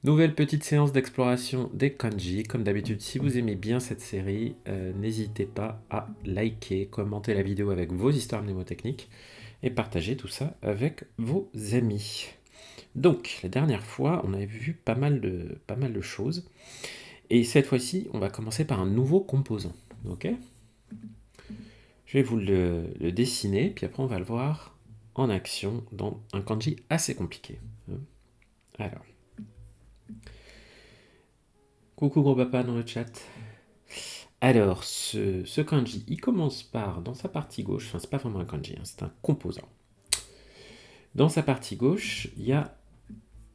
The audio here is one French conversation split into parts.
Nouvelle petite séance d'exploration des kanji. Comme d'habitude, si vous aimez bien cette série, n'hésitez pas à liker, commenter la vidéo avec vos histoires mnémotechniques et partager tout ça avec vos amis. Donc, la dernière fois, on avait vu pas mal de choses. Et cette fois-ci, on va commencer par un nouveau composant. Ok? Je vais vous le dessiner, puis après on va le voir en action dans un kanji assez compliqué. Alors, coucou gros papa dans le chat. Alors, ce kanji, il commence par, dans sa partie gauche, enfin c'est pas vraiment un kanji, hein, c'est un composant. Dans sa partie gauche, il y a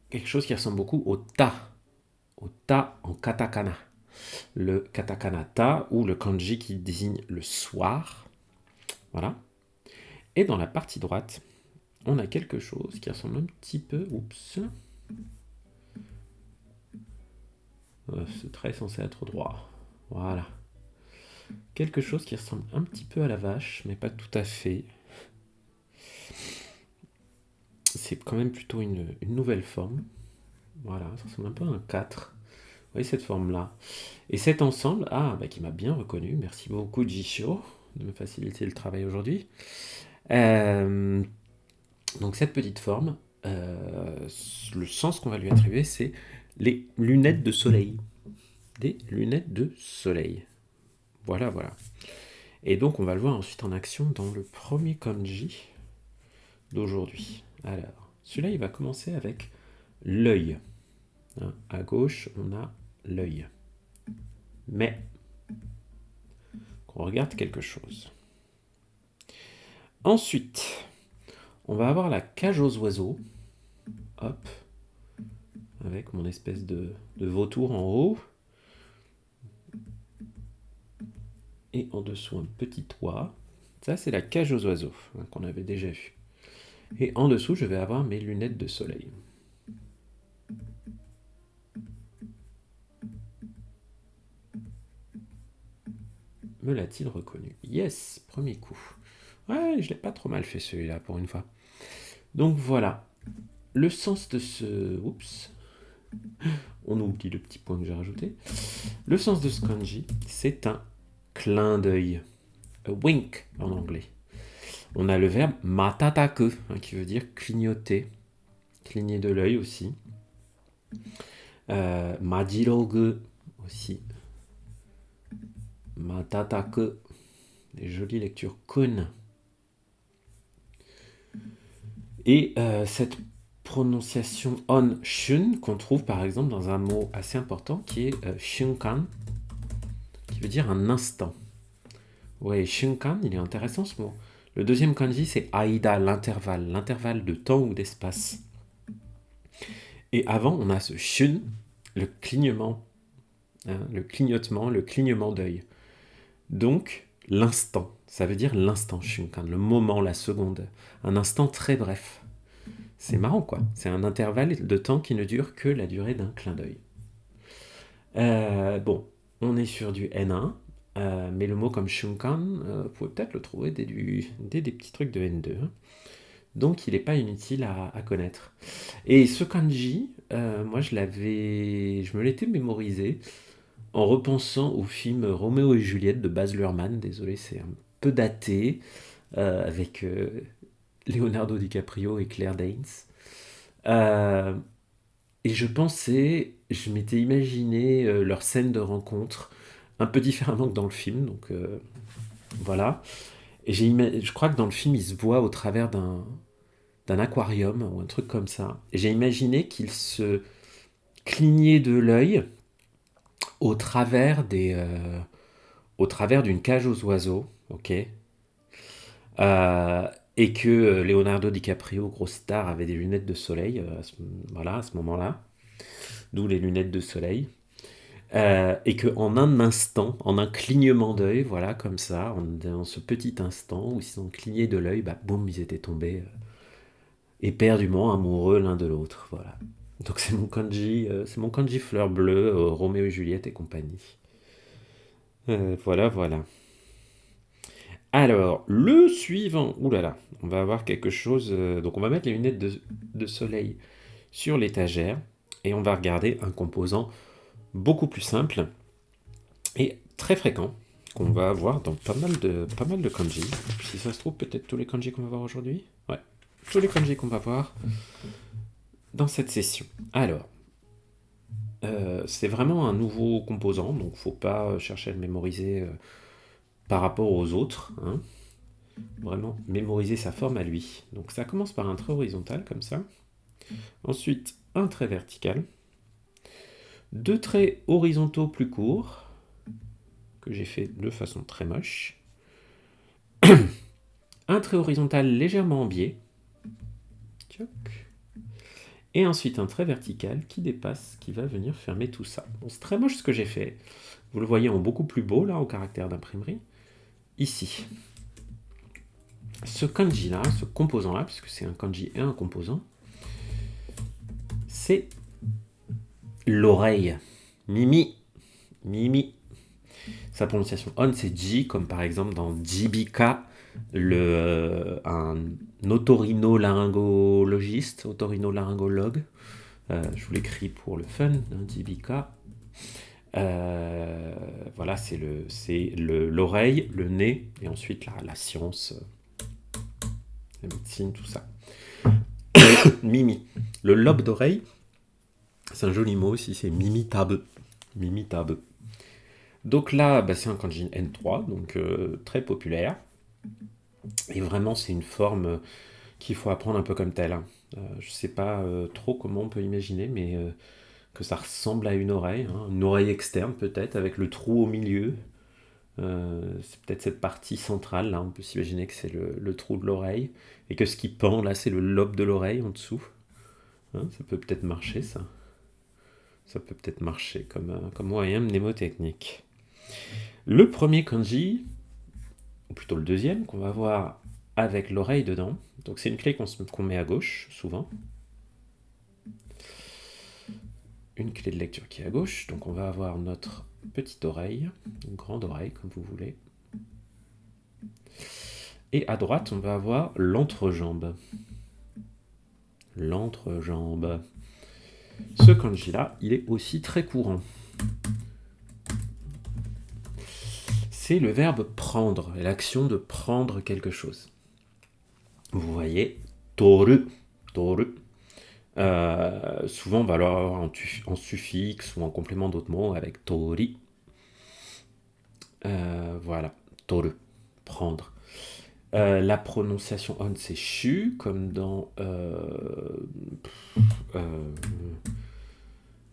quelque chose qui ressemble beaucoup au ta en katakana. Le katakana ta, ou le kanji qui désigne le soir. Voilà. Et dans la partie droite, on a quelque chose qui ressemble un petit peu, oups. Ce trait est censé être droit. Voilà. Quelque chose qui ressemble un petit peu à la vache, mais pas tout à fait. C'est quand même plutôt une nouvelle forme. Voilà, ça ressemble un peu à un 4. Vous voyez cette forme-là. Et cet ensemble, qui m'a bien reconnu, merci beaucoup Jisho de me faciliter le travail aujourd'hui. Donc cette petite forme, le sens qu'on va lui attribuer, c'est les lunettes de soleil. Des lunettes de soleil. Voilà, voilà. Et donc on va le voir ensuite en action dans le premier kanji d'aujourd'hui. Alors, celui-là, il va commencer avec l'œil. Hein, à gauche, on a l'œil. Mais, on regarde quelque chose. Ensuite, on va avoir la cage aux oiseaux. Hop. Avec mon espèce de vautour en haut. Et en dessous, un petit toit. Ça, c'est la cage aux oiseaux, hein, qu'on avait déjà vu. Et en dessous, je vais avoir mes lunettes de soleil. Me l'a-t-il reconnu? Yes, premier coup. Ouais, je l'ai pas trop mal fait celui-là pour une fois. Donc voilà. Le sens de ce... Oups. On oublie le petit point que j'ai rajouté. Le sens de ce kanji, c'est un clin d'œil. A wink en anglais. On a le verbe matataku, hein, qui veut dire clignoter. Cligner de l'œil aussi. Majirogu aussi. Matataku. Des jolies lectures kun. Et cette prononciation on shun qu'on trouve par exemple dans un mot assez important qui est shunkan, qui veut dire un instant. Ouais, shunkan, il est intéressant ce mot. Le deuxième kanji, c'est aida, l'intervalle de temps ou d'espace. Et avant, on a ce shun, le clignement, hein, le clignement d'œil. Donc, l'instant, ça veut dire l'instant shunkan, le moment, la seconde, un instant très bref. C'est marrant quoi, c'est un intervalle de temps qui ne dure que la durée d'un clin d'œil. Bon, on est sur du N1, mais le mot comme shunkan, vous pouvez peut-être le trouver dès des petits trucs de N2. Hein. Donc il n'est pas inutile à connaître. Et ce kanji, moi je me l'étais mémorisé en repensant au film Roméo et Juliette de Baz Luhrmann. Désolé, c'est un peu daté, avec Leonardo DiCaprio et Claire Danes. Euh, et je m'étais imaginé leur scène de rencontre un peu différemment que dans le film, donc voilà. Et je crois que dans le film, ils se voient au travers d'un aquarium ou un truc comme ça. Et j'ai imaginé qu'ils se clignaient de l'œil au travers au travers d'une cage aux oiseaux, ok. Et que Leonardo DiCaprio, grosse star, avait des lunettes de soleil, voilà, à ce moment-là, d'où les lunettes de soleil. Et qu'en un instant, en un clignement d'œil, voilà, comme ça, dans ce petit instant où ils sont clignés de l'œil, bah, boum, ils étaient tombés éperdument amoureux l'un de l'autre, voilà. Donc c'est mon kanji fleur bleue, Roméo et Juliette et compagnie. Voilà, voilà. Alors, le suivant, oulala, on va avoir quelque chose. Donc on va mettre les lunettes de soleil sur l'étagère. Et on va regarder un composant beaucoup plus simple et très fréquent qu'on va avoir dans pas mal de kanji. Si ça se trouve, peut-être tous les kanji qu'on va voir aujourd'hui. Ouais, tous les kanji qu'on va voir dans cette session. Alors, c'est vraiment un nouveau composant, donc faut pas chercher à le mémoriser par rapport aux autres. Hein. Vraiment mémoriser sa forme à lui. Donc ça commence par un trait horizontal comme ça. Ensuite, un trait vertical. Deux traits horizontaux plus courts, que j'ai fait de façon très moche. Un trait horizontal légèrement en biais. Et ensuite un trait vertical qui dépasse, qui va venir fermer tout ça. Bon, c'est très moche ce que j'ai fait. Vous le voyez en beaucoup plus beau, là, au caractère d'imprimerie. Ici. Ce kanji-là, ce composant-là, puisque c'est un kanji et un composant, c'est l'oreille. Mimi. Mimi. Sa prononciation on, c'est J, comme par exemple dans Jibika, un otorhinolaryngologiste, otorhinolaryngologue. Je vous l'écris pour le fun, hein, Jibika. Voilà, c'est l'oreille, le nez, et ensuite la science, la médecine, tout ça. Mimi. Le lobe d'oreille, c'est un joli mot aussi, c'est mimitabe. Mimitabe. Donc là, c'est un kanji N3, donc très populaire. Et vraiment, c'est une forme qu'il faut apprendre un peu comme telle. Je ne sais pas trop comment on peut imaginer, mais que ça ressemble à une oreille. Une oreille externe peut-être, avec le trou au milieu. C'est peut-être cette partie centrale, là, on peut s'imaginer que c'est le trou de l'oreille. Et que ce qui pend, là, c'est le lobe de l'oreille en dessous. Ça peut peut-être marcher, ça. Ça peut peut-être marcher comme moyen mnémotechnique. Le premier kanji, ou plutôt le deuxième, qu'on va voir avec l'oreille dedans. Donc c'est une clé qu'on met à gauche, souvent. Une clé de lecture qui est à gauche. Donc on va avoir notre petite oreille, une grande oreille, comme vous voulez. Et à droite, on va avoir l'entrejambe. L'entrejambe. Ce kanji-là, il est aussi très courant. C'est le verbe prendre, l'action de prendre quelque chose. Vous voyez, toru, toru. Souvent, on va l'avoir en suffixe ou en complément d'autres mots avec tori. Voilà, toru, prendre. La prononciation on, c'est shu, comme dans...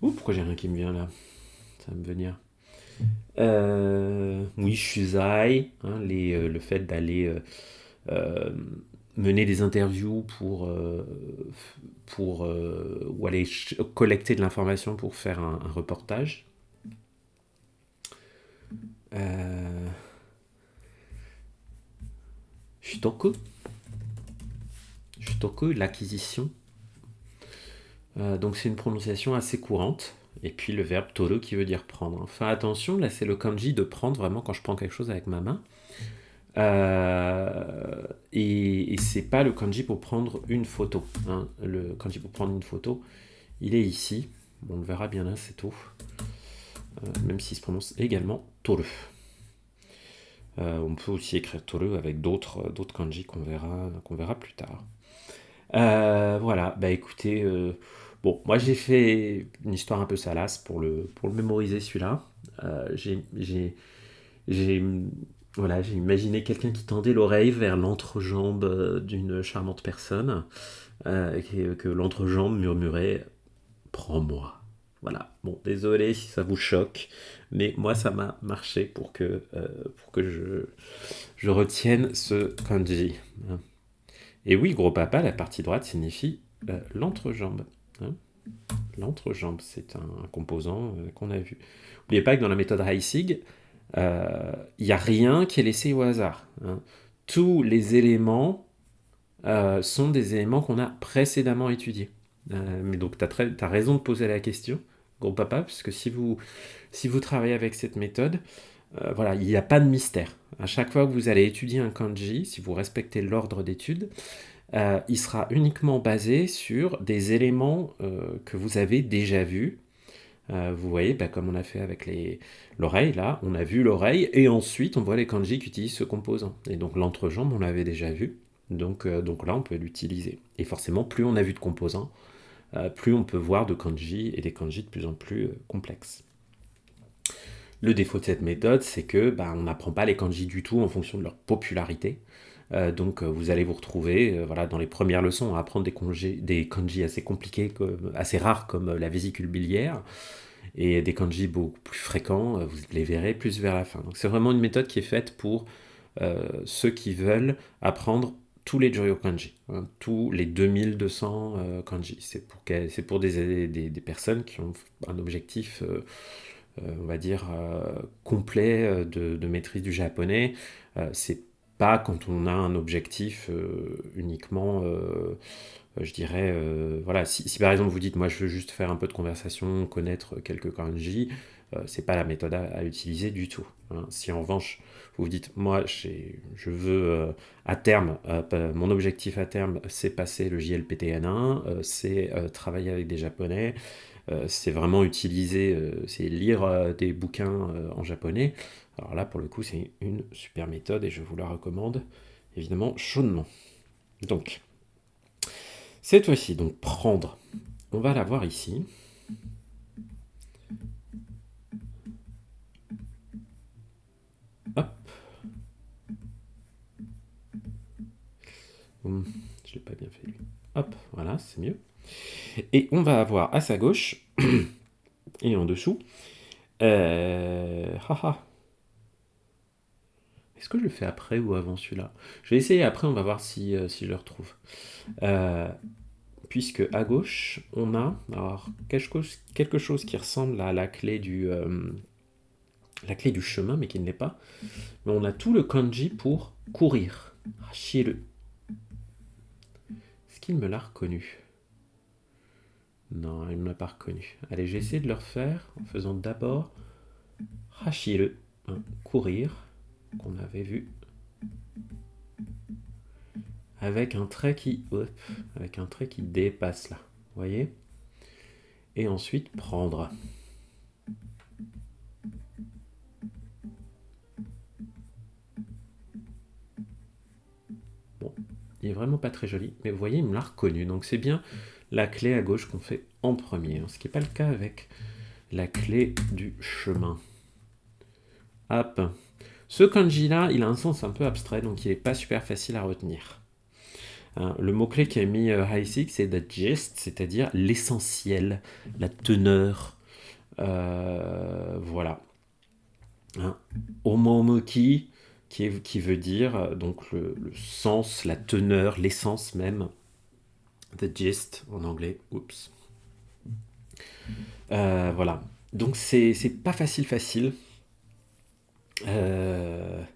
pourquoi j'ai rien qui me vient là? Ça va me venir. Oui, shuzai, le fait d'aller mener des interviews ou aller collecter de l'information pour faire un reportage. Shutoku, l'acquisition. Donc c'est une prononciation assez courante. Et puis le verbe toru qui veut dire prendre. Enfin attention, là c'est le kanji de prendre vraiment quand je prends quelque chose avec ma main. Et c'est pas le kanji pour prendre une photo. Le kanji pour prendre une photo, il est ici. On le verra bien là, c'est tout. Même s'il se prononce également toru. On peut aussi écrire toru avec d'autres kanji qu'on verra plus tard. Voilà, écoutez, bon, moi j'ai fait une histoire un peu salace pour le mémoriser celui-là. J'ai imaginé quelqu'un qui tendait l'oreille vers l'entrejambe d'une charmante personne, que l'entrejambe murmurait « Prends-moi ». Voilà, bon, désolé si ça vous choque, mais moi ça m'a marché pour que je retienne ce kanji. Et oui, gros papa, la partie droite signifie l'entrejambe. L'entrejambe, c'est un composant qu'on a vu. N'oubliez pas que dans la méthode Heissig, il n'y a rien qui est laissé au hasard. Tous les éléments sont des éléments qu'on a précédemment étudiés. Mais donc, tu as raison de poser la question, gros papa, parce que si vous travaillez avec cette méthode, voilà, il n'y a pas de mystère. À chaque fois que vous allez étudier un kanji, si vous respectez l'ordre d'étude, il sera uniquement basé sur des éléments que vous avez déjà vus. Vous voyez, comme on a fait avec l'oreille, là, on a vu l'oreille, et ensuite on voit les kanji qui utilisent ce composant. Et donc l'entrejambe, on l'avait déjà vu, donc là on peut l'utiliser. Et forcément, plus on a vu de composants, plus on peut voir de kanji, et des kanji de plus en plus complexes. Le défaut de cette méthode, c'est que on n'apprend pas les kanji du tout en fonction de leur popularité. Donc vous allez vous retrouver voilà, dans les premières leçons à apprendre des kanji assez compliqués, assez rares comme la vésicule biliaire, et des kanji beaucoup plus fréquents, vous les verrez plus vers la fin. Donc c'est vraiment une méthode qui est faite pour ceux qui veulent apprendre tous les Juryo kanji, hein, tous les 2200 kanji. C'est pour des personnes qui ont un objectif on va dire, complet de maîtrise du japonais. C'est pas quand on a un objectif uniquement, je dirais, voilà, si par exemple vous dites, moi je veux juste faire un peu de conversation, connaître quelques kanji, c'est pas la méthode à utiliser du tout. Hein. Si en revanche vous vous dites, moi je veux à terme, mon objectif à terme c'est passer le JLPTN1, c'est travailler avec des japonais, c'est vraiment utiliser, c'est lire des bouquins en japonais. Alors là, pour le coup, c'est une super méthode et je vous la recommande évidemment chaudement. Donc, cette fois-ci, donc prendre, on va la voir ici. Hop. Je ne l'ai pas bien fait lui. Hop, voilà, c'est mieux. Et on va avoir à sa gauche et en dessous. Haha. Est-ce que je le fais après ou avant celui-là? Je vais essayer après, on va voir si je le retrouve. Puisque à gauche, on a alors, quelque chose qui ressemble à la clé du chemin, mais qui ne l'est pas. Mais on a tout le kanji pour courir. Hashiru. Est-ce qu'il me l'a reconnu? Non, il ne me l'a pas reconnu. Allez, j'ai essayé de le refaire en faisant d'abord Hashiru, hein, courir, qu'on avait vu, avec un trait qui dépasse là, vous voyez? Et ensuite prendre. Bon, il est vraiment pas très joli, mais vous voyez, il me l'a reconnu, donc c'est bien la clé à gauche qu'on fait en premier, hein, ce qui n'est pas le cas avec la clé du chemin. Hop. Ce kanji-là, il a un sens un peu abstrait, donc il n'est pas super facile à retenir. Hein, le mot-clé qui a mis High6, c'est the gist, c'est-à-dire l'essentiel, la teneur. Voilà. Hein, omomuki, qui veut dire donc le sens, la teneur, l'essence même. The gist en anglais. Oups. Voilà. Donc c'est pas facile. Il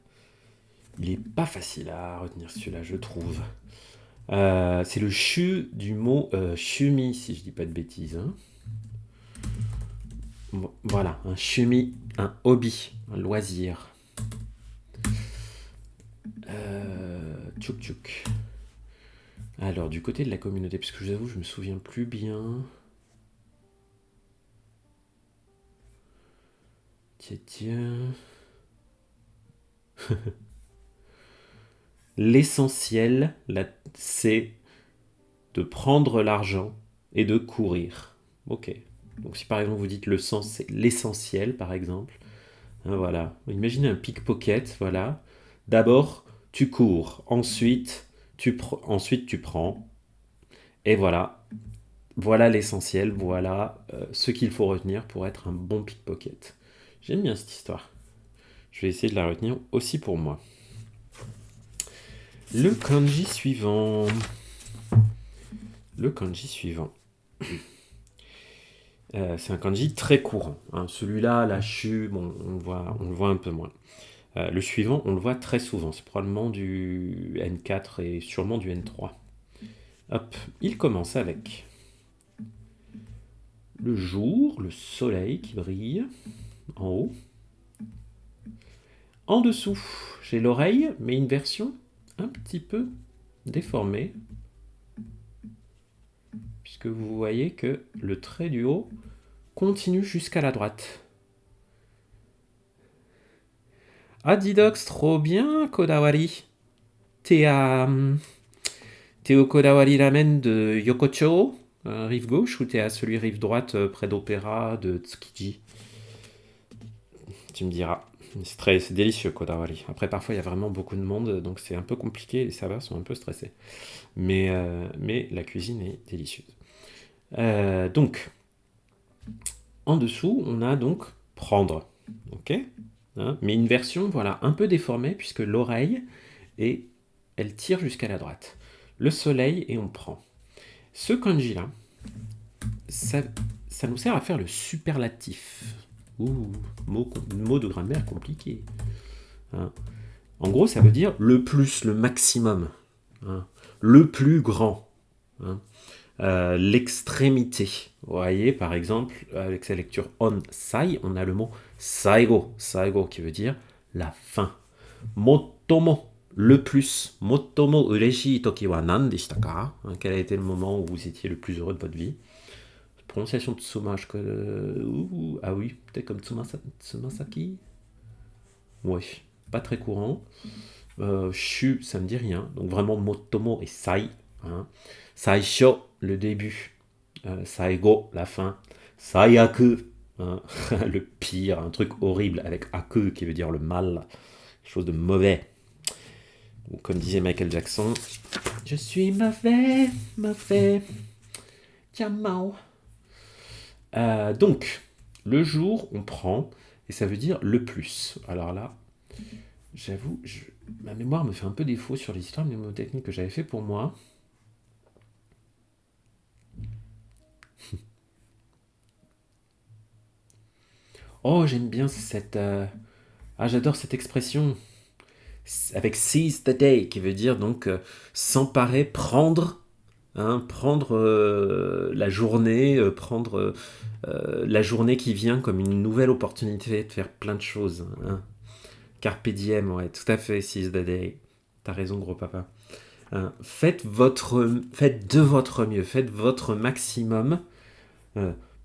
est pas facile à retenir celui-là, je trouve. C'est le shu du mot shumi, si je dis pas de bêtises. Hein. Voilà, un shumi, un hobby, un loisir. Tchouk tchouk. Alors, du côté de la communauté, parce que je vous avoue, je me souviens plus bien. Tiens. L'essentiel, c'est de prendre l'argent et de courir. Ok. Donc si par exemple vous dites le sens c'est l'essentiel par exemple, hein, voilà. Imaginez un pickpocket, voilà. D'abord tu cours, ensuite tu prends, et voilà. Voilà l'essentiel, voilà ce qu'il faut retenir pour être un bon pickpocket. J'aime bien cette histoire. Je vais essayer de la retenir aussi pour moi. Le kanji suivant. C'est un kanji très courant. Hein. Celui-là, la shu, bon, on le voit un peu moins. Le suivant, on le voit très souvent. C'est probablement du N4 et sûrement du N3. Hop, il commence avec le jour, le soleil qui brille en haut. En dessous, j'ai l'oreille, mais une version un petit peu déformée. puisque vous voyez que le trait du haut continue jusqu'à la droite. Ah, Didox, trop bien, Kodawari. T'es au Kodawari Ramen de Yokocho, rive gauche, ou t'es à celui rive droite, près d'Opéra, de Tsukiji? Tu me diras. C'est délicieux, Kodawari. Après, parfois, il y a vraiment beaucoup de monde, donc c'est un peu compliqué, les serveurs sont un peu stressés. Mais la cuisine est délicieuse. Donc, en dessous, on a donc prendre. Ok, hein, mais une version, voilà, un peu déformée, puisque l'oreille, elle tire jusqu'à la droite. Le soleil, et on prend. Ce kanji-là, ça nous sert à faire le superlatif. Ouh, mot de grammaire compliqué. Hein. En gros, ça veut dire le plus, le maximum. Hein. Le plus grand. Hein. L'extrémité. Vous voyez, par exemple, avec sa lecture on sai, on a le mot saigo. Saigo qui veut dire la fin. Motomo, le plus. Motomo ureshii toki wa nan deshita ka? Quel a été le moment où vous étiez le plus heureux de votre vie? Prononciation de Tsuma, ah oui, peut-être comme Tsumasaki. Oui, pas très courant. Shu, ça me dit rien. Donc vraiment motomo et sai. Hein. Saisho, le début. Saigo, la fin. Saiaku, hein, le pire, un truc horrible avec aku qui veut dire le mal, quelque chose de mauvais. Ou comme disait Michael Jackson, je suis mauvais, mauvais. Tiamao. Donc, le jour, on prend, et ça veut dire le plus. Alors là, j'avoue, ma mémoire me fait un peu défaut sur les histoires mnémotechniques que j'avais fait pour moi. Oh, j'aime bien cette... Ah, j'adore cette expression. Avec seize the day, qui veut dire donc s'emparer, prendre... Hein, prendre la journée, prendre la journée qui vient comme une nouvelle opportunité de faire plein de choses. Hein. Carpe diem, ouais, tout à fait, seize the day. T'as raison, gros papa. Hein, faites de votre mieux, faites votre maximum.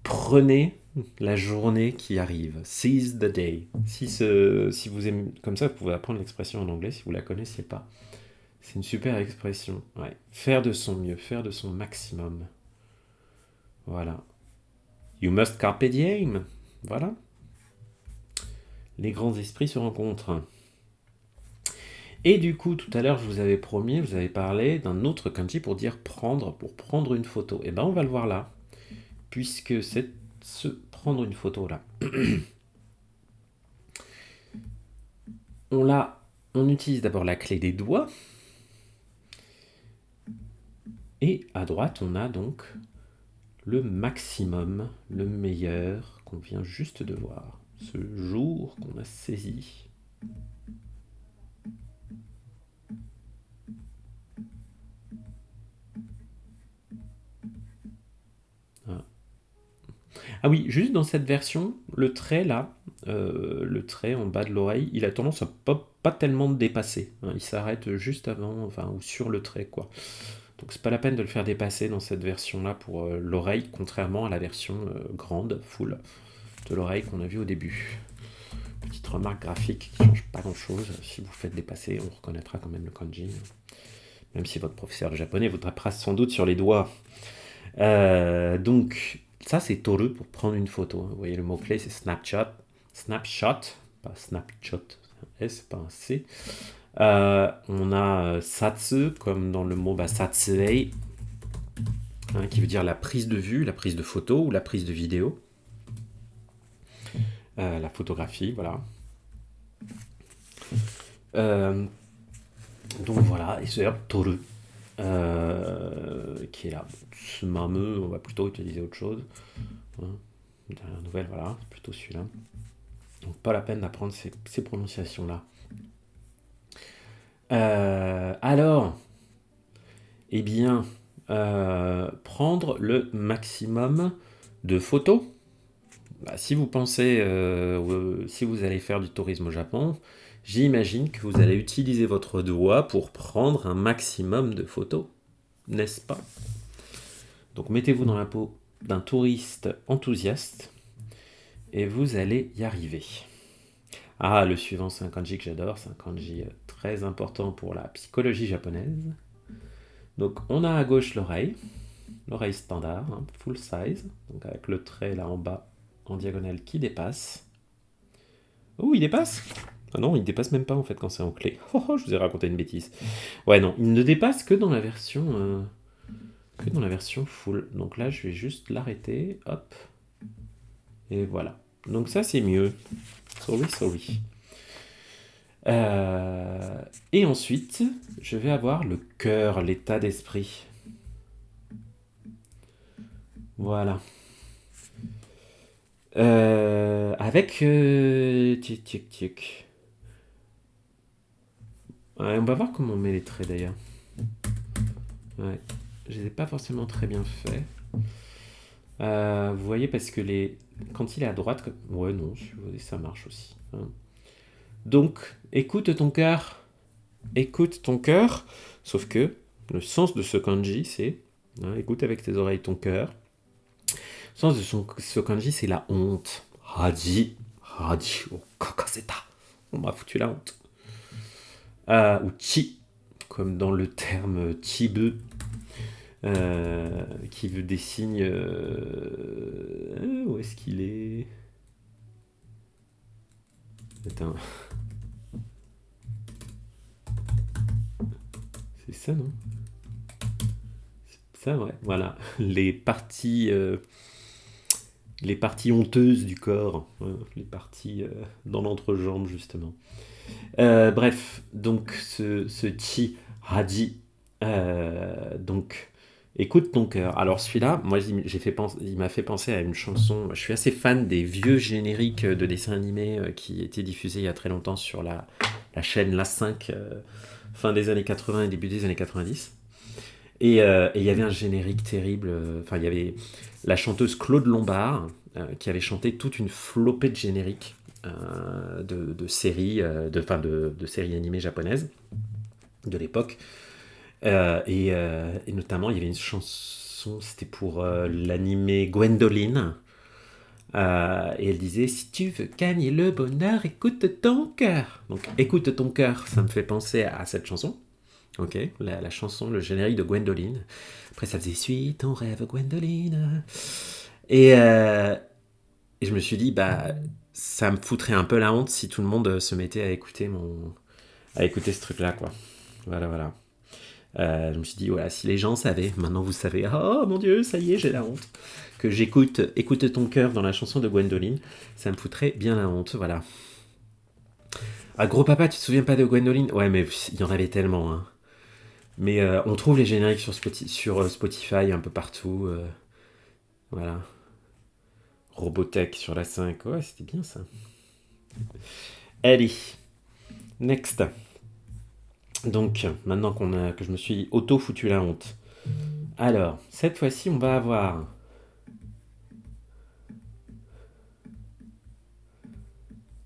Prenez la journée qui arrive. Seize the day. Si vous aimez, comme ça, vous pouvez apprendre l'expression en anglais si vous la connaissiez pas. C'est une super expression. Ouais. Faire de son mieux, faire de son maximum. Voilà. You must carpe diem. Voilà. Les grands esprits se rencontrent. Et du coup, tout à l'heure, je vous avais promis, vous avez parlé d'un autre kanji pour dire prendre, pour prendre une photo. Et ben, on va le voir là. Puisque c'est se prendre une photo là. On utilise d'abord la clé des doigts. Et à droite, on a donc le maximum, le meilleur qu'on vient juste de voir. Ce jour qu'on a saisi. Ah oui, juste dans cette version, le trait là, le trait en bas de l'oreille, il a tendance à pas tellement dépasser. Hein, il s'arrête juste avant, enfin, ou sur le trait, quoi. Donc c'est pas la peine de le faire dépasser dans cette version-là pour l'oreille, contrairement à la version grande, full, de l'oreille qu'on a vue au début. Petite remarque graphique qui change pas grand-chose. Si vous faites dépasser, on reconnaîtra quand même le kanji. Même si votre professeur de japonais vous tapera sans doute sur les doigts. Donc, ça c'est toru pour prendre une photo. Vous voyez le mot-clé, c'est snapshot. Snapshot, pas snapshot, c'est un S, pas un C. On a satsu, comme dans le mot satsuei, hein, qui veut dire la prise de vue, la prise de photo ou la prise de vidéo. La photographie, voilà. Donc voilà, et ce verbe toru, qui est là. Tsumamu, on va plutôt utiliser autre chose. Hein. Dernière nouvelle, voilà, c'est plutôt celui-là. Donc pas la peine d'apprendre ces prononciations-là. Alors, eh bien, prendre le maximum de photos. Bah, si vous pensez, si vous allez faire du tourisme au Japon, j'imagine que vous allez utiliser votre doigt pour prendre un maximum de photos, n'est-ce pas? Donc mettez-vous dans la peau d'un touriste enthousiaste et vous allez y arriver. Ah, le suivant, c'est un kanji que j'adore, c'est un kanji très important pour la psychologie japonaise. Donc on a à gauche l'oreille standard, hein, full size, donc avec le trait là en bas en diagonale qui dépasse. Oh, il dépasse? Ah non, il dépasse même pas en fait quand c'est en clé. Oh, je vous ai raconté une bêtise. Ouais, non, il ne dépasse que dans la version full. Donc là, je vais juste l'arrêter, hop, et voilà. Donc ça, c'est mieux. Sorry. Et ensuite, je vais avoir le cœur, l'état d'esprit. Voilà. Avec... tic. Ouais, on va voir comment on met les traits d'ailleurs. Ouais. Je les ai pas forcément très bien faits. Vous voyez, parce que quand il est à droite... Ouais, non, ça marche aussi. Hein. Donc, écoute ton cœur. Écoute ton cœur. Sauf que le sens de ce kanji, c'est... hein, écoute avec tes oreilles ton cœur. Le sens de ce kanji, c'est la honte. Haji, oh, kakaseta. On m'a foutu la honte. Ou chi, comme dans le terme chibu, qui veut des signes. Où est-ce qu'il est? Attends. C'est ça, non? C'est ça, ouais. Voilà. Les parties honteuses du corps. Les parties dans l'entrejambe, justement. Bref, donc ce chi haji, donc écoute ton cœur. Alors celui-là, moi il m'a fait penser à une chanson. Je suis assez fan des vieux génériques de dessins animés qui étaient diffusés il y a très longtemps sur la chaîne La 5, fin des années 80 et début des années 90. Et il y avait un générique terrible. Enfin, il y avait la chanteuse Claude Lombard qui avait chanté toute une flopée de génériques de séries, de séries animées japonaises de l'époque. Et notamment, il y avait une chanson, c'était pour l'animé Gwendoline. Et elle disait, si tu veux gagner le bonheur, écoute ton cœur. Donc, écoute ton cœur, ça me fait penser à cette chanson. Ok, la chanson, le générique de Gwendoline. Après, ça faisait Suis ton rêve, Gwendoline. Et je me suis dit, bah, ça me foutrait un peu la honte si tout le monde se mettait à écouter ce truc-là, quoi. Voilà. Je me suis dit, voilà, si les gens savaient, maintenant vous savez, oh mon Dieu, ça y est, j'ai la honte. Que écoute ton cœur dans la chanson de Gwendoline, ça me foutrait bien la honte, voilà. Ah, gros papa, tu te souviens pas de Gwendoline? Ouais, mais il y en avait tellement, hein. Mais on trouve les génériques sur Spotify un peu partout. Voilà. Robotech sur la 5. Ouais, c'était bien ça. Allez, next. Donc, maintenant que je me suis auto-foutu la honte. Alors, cette fois-ci, on va avoir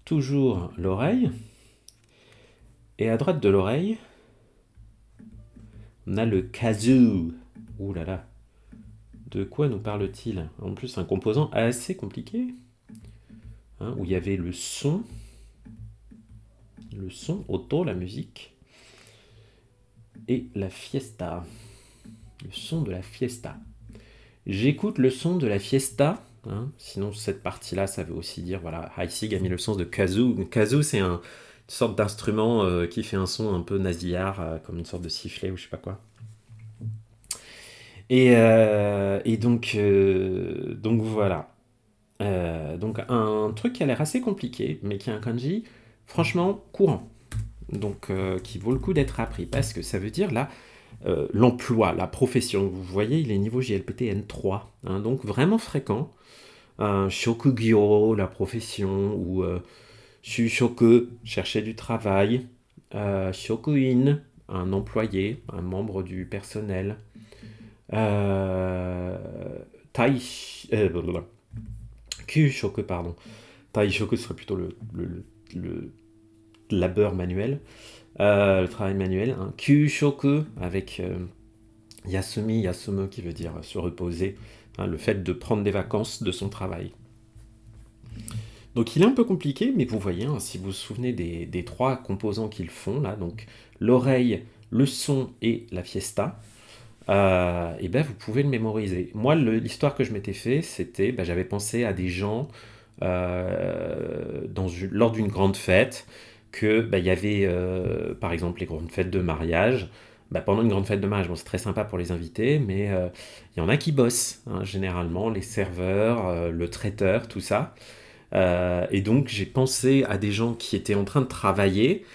toujours l'oreille. Et à droite de l'oreille, on a le kazoo. Ouh là là. De quoi nous parle-t-il? En plus, un composant assez compliqué. Hein, où il y avait le son, auto, la musique, et la fiesta. Le son de la fiesta. J'écoute le son de la fiesta. Hein, sinon, cette partie-là, ça veut aussi dire, voilà, Heissig a mis le sens de kazoo. Kazoo, c'est une sorte d'instrument qui fait un son un peu nasillard, comme une sorte de sifflet ou je sais pas quoi. Et donc voilà. Donc un truc qui a l'air assez compliqué, mais qui est un kanji franchement courant. Donc qui vaut le coup d'être appris, parce que ça veut dire là l'emploi, la profession. Vous voyez, il est niveau JLPT N3, hein, donc vraiment fréquent. Shokugyo, la profession, ou Shushoku, chercher du travail. Shokuin, un employé, un membre du personnel. Euh, blablabla. Kyushoku, pardon. Taishoku serait plutôt le labeur manuel, le travail manuel. Hein. Kyushoku, avec Yasumi, yasumu qui veut dire se reposer, hein, le fait de prendre des vacances de son travail. Donc il est un peu compliqué, mais vous voyez, hein, si vous vous souvenez des trois composants qu'ils font, là, donc l'oreille, le son et la fiesta, et ben vous pouvez le mémoriser. Moi, l'histoire que je m'étais fait, c'était, ben, j'avais pensé à des gens lors d'une grande fête, que ben, il y avait, par exemple, les grandes fêtes de mariage. Ben, pendant une grande fête de mariage, bon, c'est très sympa pour les invités, mais il y en a qui bossent, hein, généralement, les serveurs, le traiteur, tout ça. Et donc j'ai pensé à des gens qui étaient en train de travailler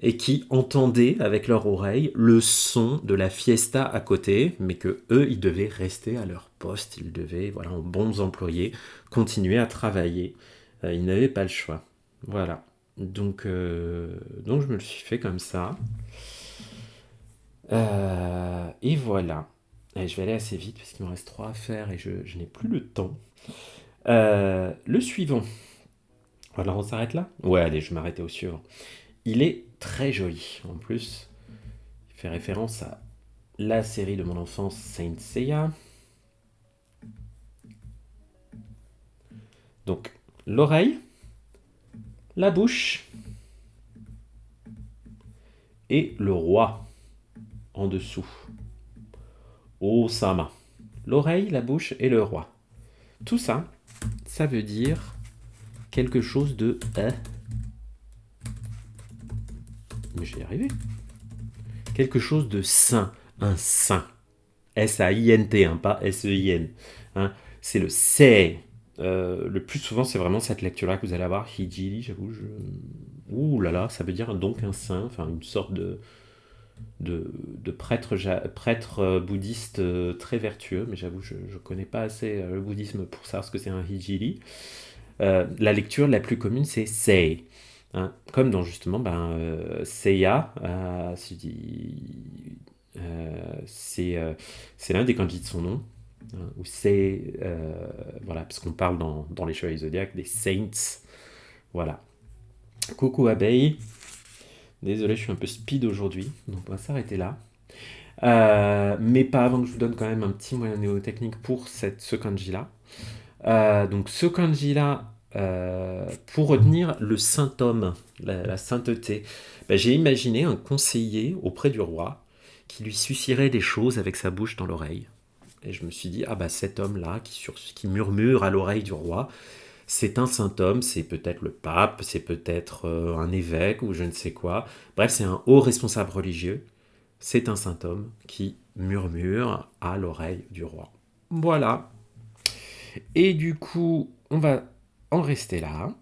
et qui entendaient avec leur oreille le son de la fiesta à côté, mais que eux, ils devaient rester à leur poste, ils devaient, voilà, en bons employés, continuer à travailler. Ils n'avaient pas le choix. Voilà. Donc je me le suis fait comme ça. Et voilà. Et je vais aller assez vite parce qu'il me reste 3 à faire et je n'ai plus le temps. Le suivant. Alors on s'arrête là? Ouais, allez, je vais m'arrêter au suivant. Il est très joli. En plus, il fait référence à la série de mon enfance, Saint Seiya. Donc, l'oreille, la bouche et le roi en dessous. Osama. L'oreille, la bouche et le roi. Tout ça, ça veut dire quelque chose de... Mais j'y ai arrivé. Quelque chose de saint. Un saint. S-A-I-N-T, hein, pas S-E-I-N. Hein. C'est le sei. Le plus souvent, c'est vraiment cette lecture-là que vous allez avoir. Hijiri, j'avoue. Ouh là là, ça veut dire donc un saint, enfin une sorte de prêtre bouddhiste très vertueux, mais j'avoue, je ne connais pas assez le bouddhisme pour savoir ce que c'est un hijiri. La lecture la plus commune, c'est sei. Hein, comme dans justement Seiya, c'est l'un des kanji de son nom, hein, ou c'est, voilà, parce qu'on parle dans les Chevaliers Zodiac des Saints. Voilà. Coucou abeille. Désolé, je suis un peu speed aujourd'hui, donc on va s'arrêter là. Mais pas avant que je vous donne quand même un petit moyen néotechnique pour ce kanji-là. Donc ce kanji-là, pour retenir le saint homme, la sainteté, ben, j'ai imaginé un conseiller auprès du roi qui lui susurrait des choses avec sa bouche dans l'oreille. Et je me suis dit, ah bah cet homme-là qui murmure à l'oreille du roi, c'est un saint homme, c'est peut-être le pape, c'est peut-être un évêque ou je ne sais quoi. Bref, c'est un haut responsable religieux. C'est un saint homme qui murmure à l'oreille du roi. Voilà. Et du coup, on va en rester là.